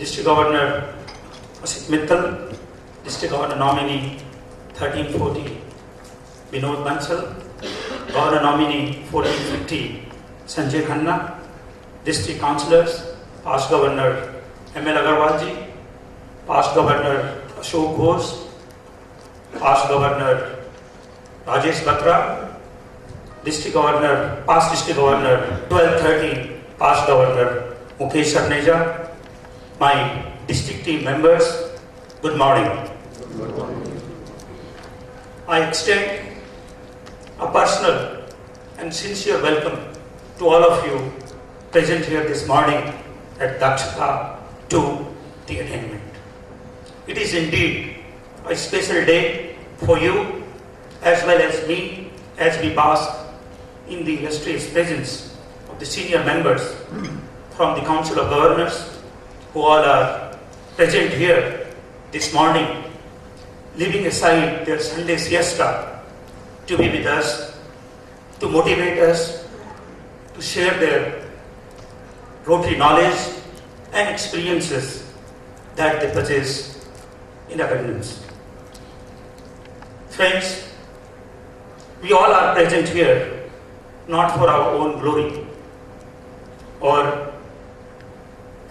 District Governor Asit Mittal, District Governor nominee 1340 Vinod Bansal, Governor nominee 1450 Sanjay Khanna, District Councillors, past Governor M.L. Agarwalji, past Governor Ashok Ghosh, past Governor Rajesh Batra, District Governor, past District Governor 1213, past Governor Mukesh Sarneja, my district team members, good morning. Good morning. I extend a personal and sincere welcome to all of you present here this morning at Dakshata to the attainment. It is indeed a special day for you as well as me as we bask in the illustrious presence of the senior members from the Council of Governors who all are present here this morning, leaving aside their Sunday siesta to be with us, to motivate us, to share their Rotary knowledge and experiences that they possess in abundance. Friends, we all are present here not for our own glory or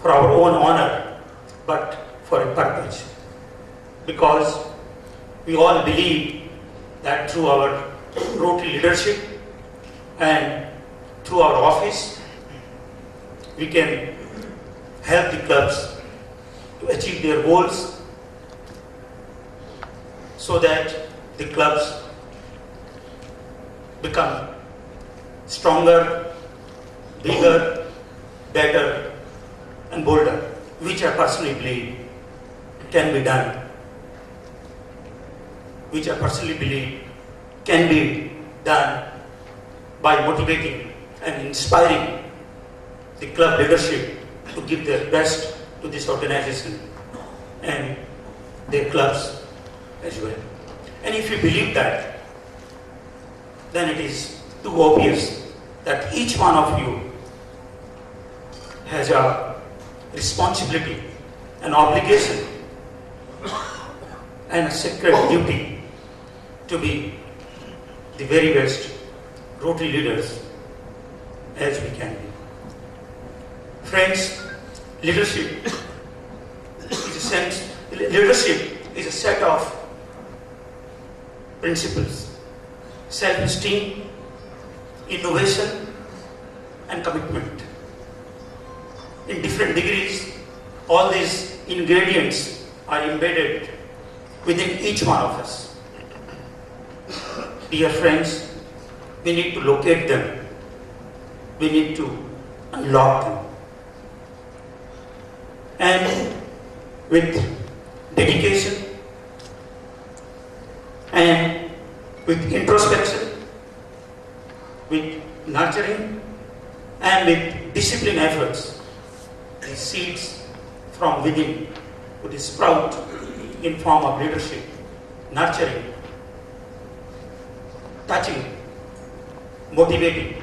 for our own honor, but for a purpose. Because we all believe that through our Rotary leadership and through our office, we can help the clubs to achieve their goals so that the clubs become stronger, bigger, better, and bolder, which I personally believe can be done. Which I personally believe can be done by motivating and inspiring the club leadership to give their best to this organization and their clubs as well. And if you believe that, then it is too obvious that each one of you has a responsibility, an obligation, and a sacred duty to be the very best Rotary leaders as we can be. Friends, leadership is a set of principles: self-esteem, innovation, and commitment. In different degrees, all these ingredients are embedded within each one of us. Dear friends, we need to locate them. We need to unlock them. And with dedication and with introspection, with nurturing and with disciplined efforts, the seeds from within would sprout in form of leadership, nurturing, touching, motivating,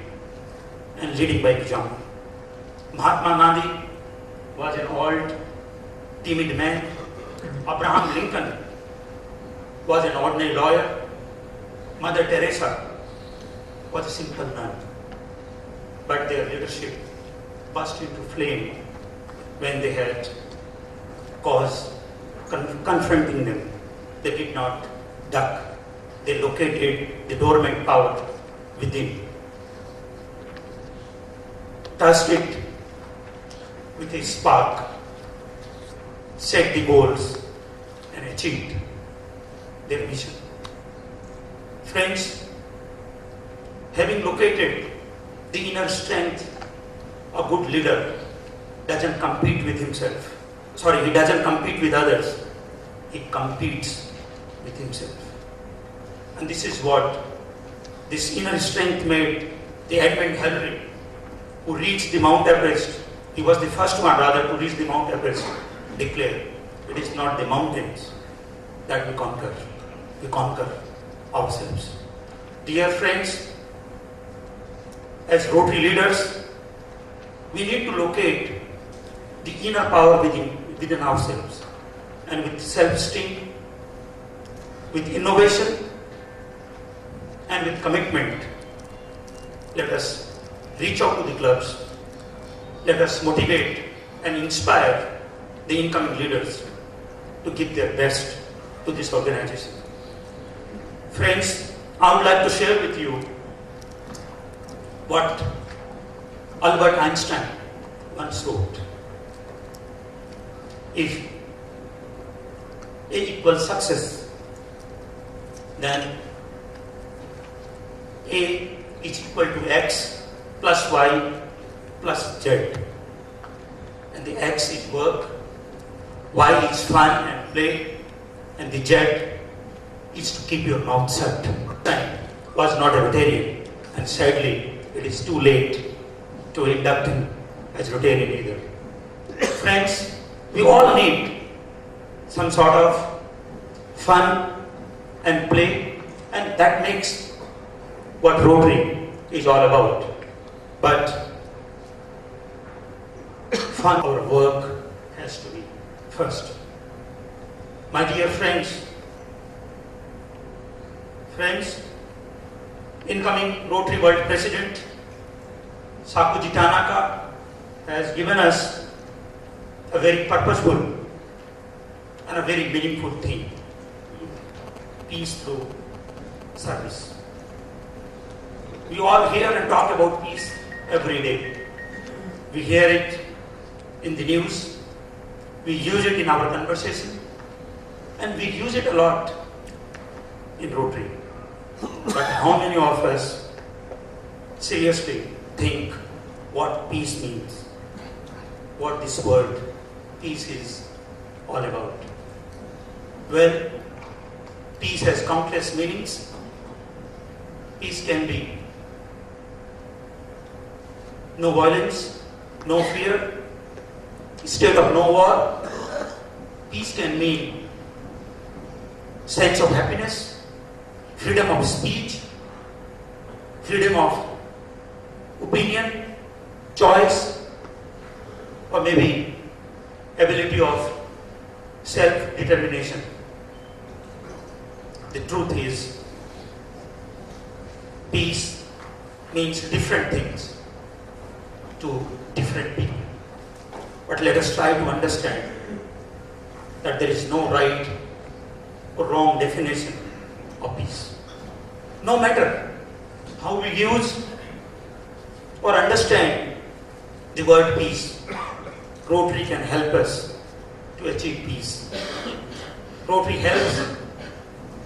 and leading by example. Mahatma Gandhi was an old, timid man. Abraham Lincoln was an ordinary lawyer. Mother Teresa was a simple nun. But their leadership burst into flame when they had cause confronting them. They did not duck. They located the dormant power within, touched it with a spark, set the goals, and achieved their mission. Friends, having located the inner strength, a good leader doesn't compete with himself. He doesn't compete with others. He competes with himself. And this is what this inner strength made the Edmund Hillary, who reached the Mount Everest. He was the first one, rather, to reach the Mount Everest, declared, it is not the mountains that we conquer ourselves. Dear friends, as Rotary leaders, we need to locate the inner power within within ourselves. And with self-esteem, with innovation, and with commitment, let us reach out to the clubs. Let us motivate and inspire the incoming leaders to give their best to this organization. Friends, I would like to share with you what Albert Einstein once wrote. If A equals success, then A is equal to X plus Y plus Z. And the X is work, Y is fun and play, and the Z is to keep your mouth shut. I was not a Rotarian, and sadly, it is too late to induct him as Rotarian either. Friends, we all need some sort of fun and play, and that makes what Rotary is all about. But fun, our work has to be first. My dear friends, incoming Rotary World President Sakuji Tanaka has given us a very purposeful and a very meaningful theme: peace through service. We all hear and talk about peace every day. We hear it in the news, we use it in our conversation, and we use it a lot in Rotary. But how many of us seriously think what peace means, what this word peace is all about? Well, peace has countless meanings. Peace can be no violence, no fear, state of no war. Peace can mean sense of happiness, freedom of speech, freedom of opinion, choice, or maybe ability of self-determination. The truth is, peace means different things to different people. But let us try to understand that there is no right or wrong definition of peace. No matter how we use or understand the word peace, Rotary can help us to achieve peace. Rotary helps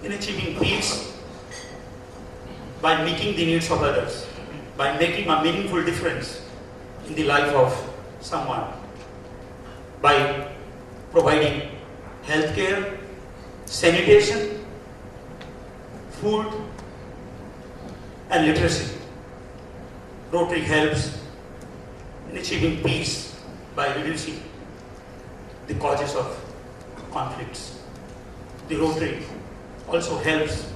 in achieving peace by meeting the needs of others, by making a meaningful difference in the life of someone, by providing healthcare, sanitation, food, and literacy. Rotary helps in achieving peace by reducing the causes of conflicts. The Rotary also helps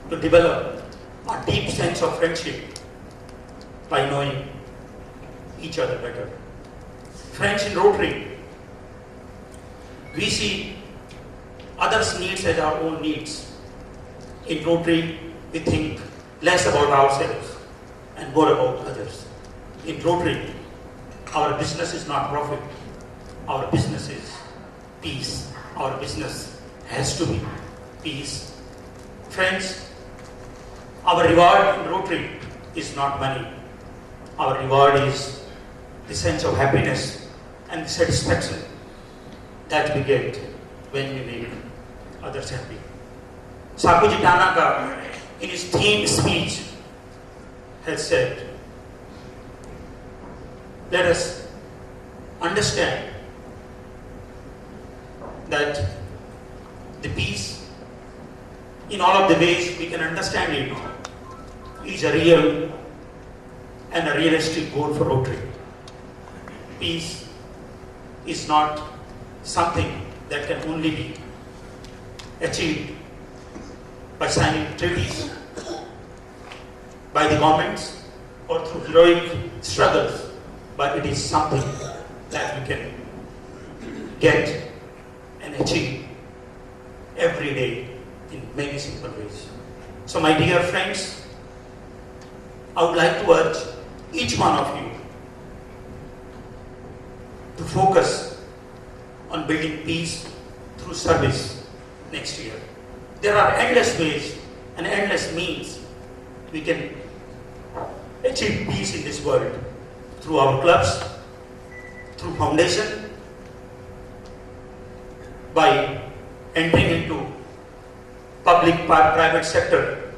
to develop a deep sense of friendship by knowing each other better. Friends, in Rotary, we see others' needs as our own needs. In Rotary, we think less about ourselves and more about others. In Rotary, our business is not profit. Our business is peace. Our business has to be peace. Friends, our reward in Rotary is not money. Our reward is the sense of happiness and the satisfaction that we get when we make others happy. Sakuji Tanaka, in his theme speech, has said, let us understand that the peace, in all of the ways we can understand it, is a real and a realistic goal for Rotary. Peace is not something that can only be achieved by signing treaties, by the governments, or through heroic struggles, but it is something that we can get achieve every day in many simple ways. So my dear friends, I would like to urge each one of you to focus on building peace through service next year. There are endless ways and endless means we can achieve peace in this world, through our clubs, through foundation, by entering into public-private sector,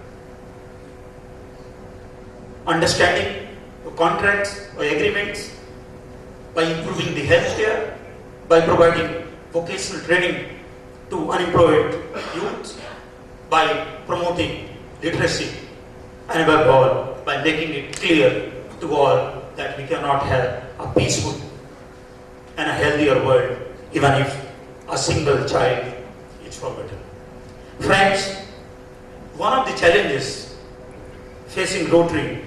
understanding the contracts or agreements, by improving the healthcare, by providing vocational training to unemployed youth, by promoting literacy, and above all, by making it clear to all that we cannot have a peaceful and a healthier world even if a single child is forgotten. Friends, one of the challenges facing Rotary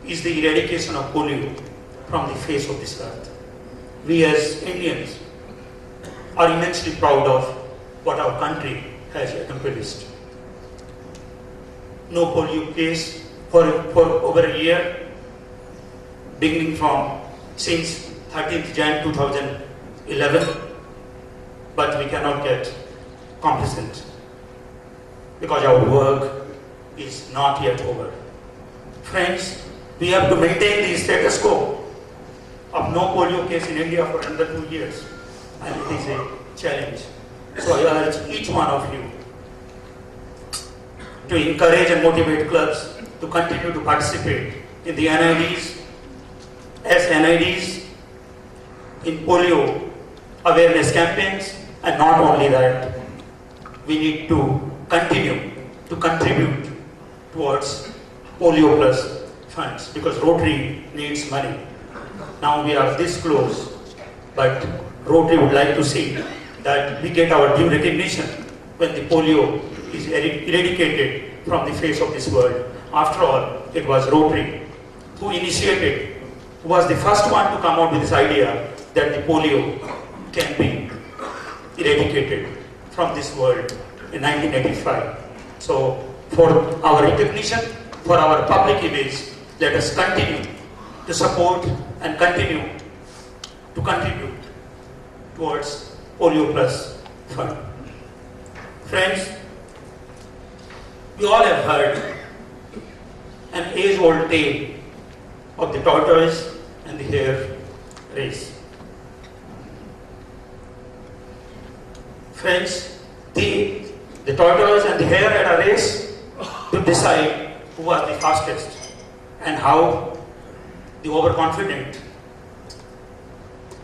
is the eradication of polio from the face of this earth. We as Indians are immensely proud of what our country has accomplished. No polio case for over a year, beginning from since 13th Jan 2011, but we cannot get complacent because our work is not yet over. Friends, we have to maintain the status quo of no polio case in India for another 2 years, and it is a challenge. So I urge each one of you to encourage and motivate clubs to continue to participate in the NIDs, as NIDs, in polio awareness campaigns, and not only that, we need to continue to contribute towards Polio Plus funds, because Rotary needs money. Now we are this close, but Rotary would like to see that we get our due recognition when the polio is eradicated from the face of this world. After all, it was Rotary who initiated, who was the first one to come out with this idea that the polio can be eradicated from this world in 1985. So for our recognition, for our public image, let us continue to support and continue to contribute towards Polio Plus Fund. Friends, we all have heard an age-old tale of the tortoise and the hare race. Friends, the tortoise and the hare had a race to decide who was the fastest, and how the overconfident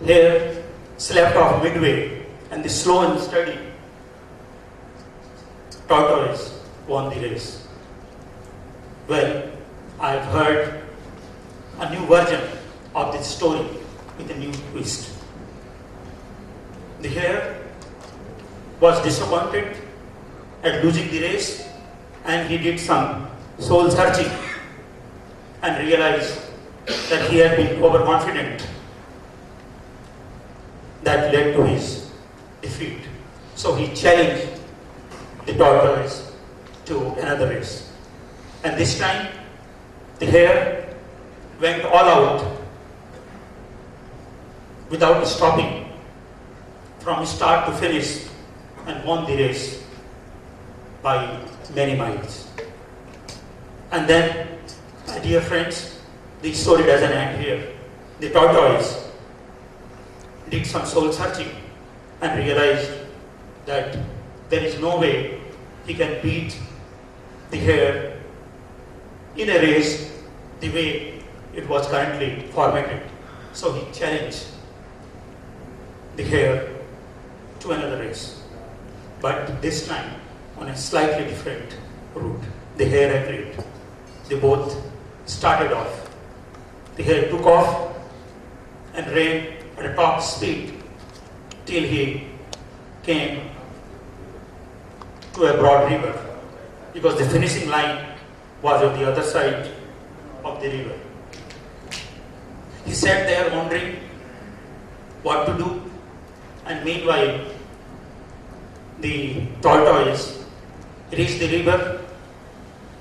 hare slept off midway, and the slow and steady tortoise won the race. Well, I've heard a new version of this story with a new twist. The hare was disappointed at losing the race, and he did some soul searching and realized that he had been overconfident. That led to his defeat. So he challenged the tortoise to another race. And this time, the hare went all out without stopping from start to finish, and won the race by many miles. And then, my dear friends, the story doesn't end here. The tortoise did some soul searching and realized that there is no way he can beat the hare in a race the way it was currently formatted. So he challenged the hare to another race, but this time on a slightly different route. The hare agreed. They both started off. The hare took off and ran at a top speed till he came to a broad river, because the finishing line was on the other side of the river. He sat there wondering what to do, and meanwhile the tortoise reached the river.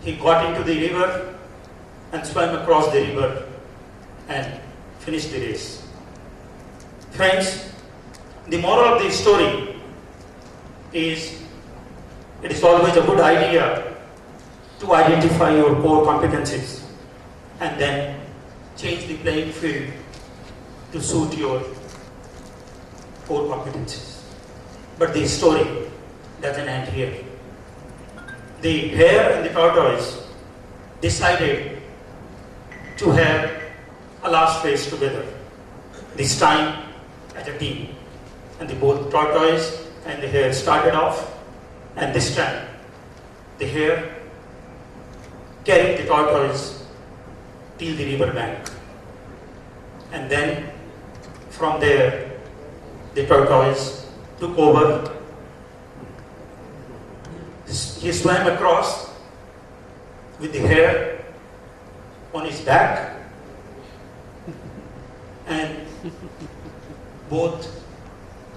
He got into the river and swam across the river and finished the race. Friends, the moral of the story is it is always a good idea to identify your core competencies and then change the playing field to suit your core competencies. But the story doesn't end here. The hare and the tortoise decided to have a last race together, this time as a team. And the both tortoise and the hare started off, and this time the hare carried the tortoise till the river bank. And then from there the tortoise took over. He swam across with the hare on his back, and both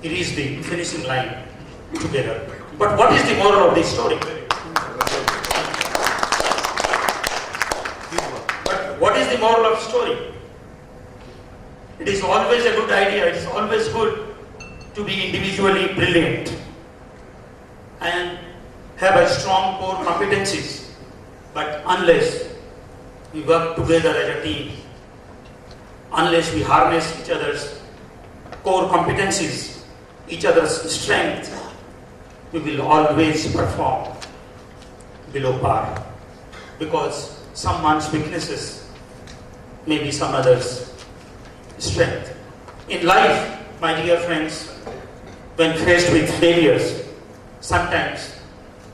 reached the finishing line together. But what is the moral of this story? But what is the moral of the story? It is always a good idea, it is always good to be individually brilliant and have a strong core competencies. But unless we work together as a team, unless we harness each other's core competencies, each other's strength, we will always perform below par, because someone's weaknesses may be some other's strength. In life, my dear friends, when faced with failures, sometimes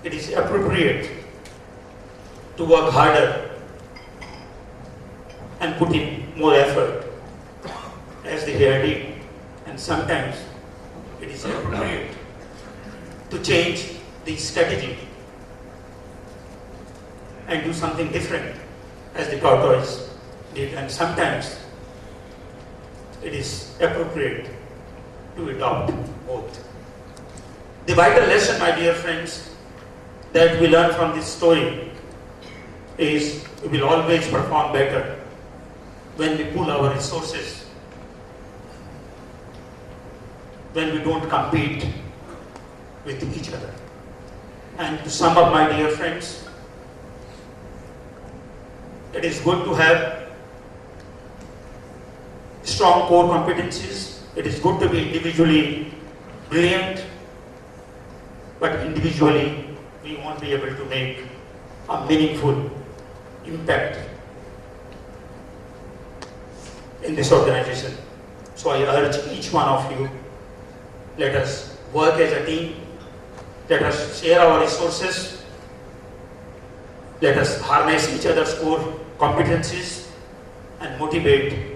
it is appropriate to work harder and put in more effort, as the hare did. And sometimes it is appropriate to change the strategy and do something different, as the tortoise did. And sometimes it is appropriate to adopt both. The vital lesson, my dear friends, that we learn from this story is we will always perform better when we pool our resources, when we don't compete with each other. And to sum up, my dear friends, it is good to have strong core competencies. It is good to be individually brilliant, but individually we won't be able to make a meaningful impact in this organization. So I urge each one of you, let us work as a team, let us share our resources, let us harness each other's core competencies and motivate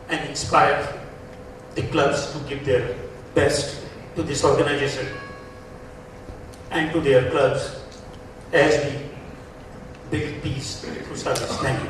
and inspire the clubs to give their best to this organization and to their clubs as we build peace through service. Thank you.